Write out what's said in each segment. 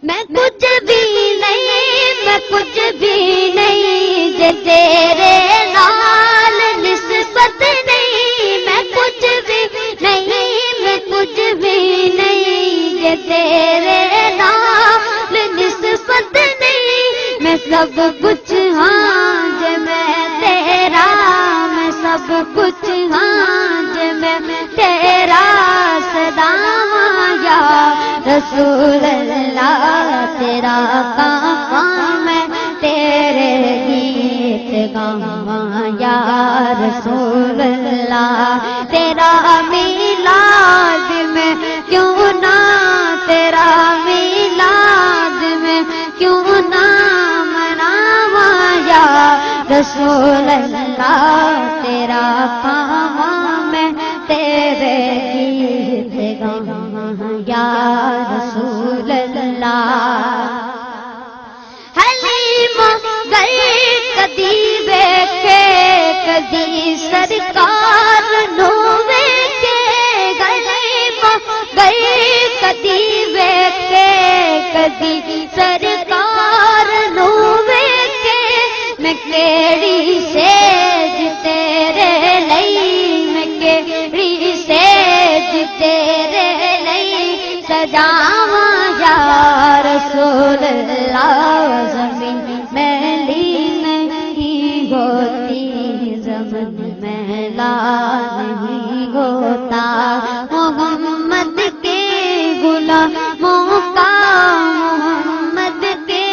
میں کچھ بھی نہیں، میں کچھ بھی نہیں، جے تیرے نال نسبت نہیں، میں کچھ بھی نہیں، میں کچھ بھی نہیں، جے تیرے نال نسبت نہیں، میں سب کچھ ہاں جے میں تیرا، میں سب کچھ ہاں جے میں تیرا، صداواں یا رسول اللہ تیرا کام میں تیرے گیت گاواں یا رسول اللہ، تیرا میلاد میں کیوں نہ، تیرا میلاد میں کیوں نہ مناواں یا رسول اللہ، تیرا کام میں تیرے گیت گاواں یا رسول اللہ۔ حلیم گئے کدی ویکھے کدی سرکار نو ویکھے، حلیم گئے کدی ویکھے کدی سرکار نو ویکھے، میں کیڑی سیج تیرے لئی، میں کیڑی سیج تیرے لئی سجاواں یا رسول اللہ، زمین میلی نہیں ہوتی، زمین میلا نہیں ہوتا، محمد کے غلاموں کا، محمد کے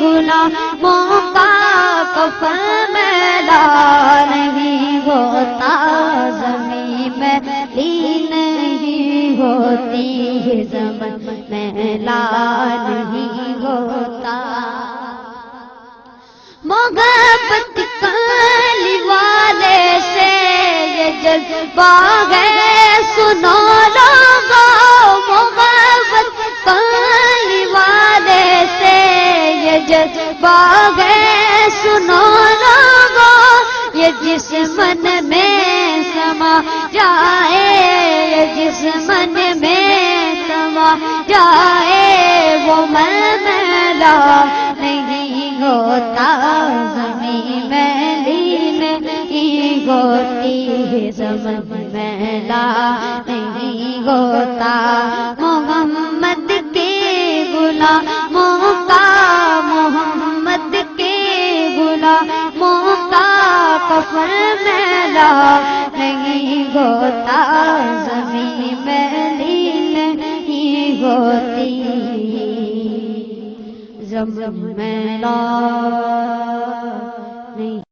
غلاموں کا کفن میلا نہیں ہوتا، زمین میلی نہیں ہوتی، زمین میلا نہیں ہوتا۔ محبت کالی والے سے یہ جذبہ ہے سنو لوگو، محبت کالی والے سے یہ جذبہ ہے سنو لوگو، یہ جس من میں سما جائے، یہ جس من میں سما جائے، وہ میلا نہیں ہوتا، زمین میلی نہیں ہوتی، زمین میلا نہیں ہوتا، محمد کے غلاموں کا، محمد کے غلاموں کا کفن میلا نہیں ہوتا، زمین میلی نہیں ہوتی، زمین میلا نہیں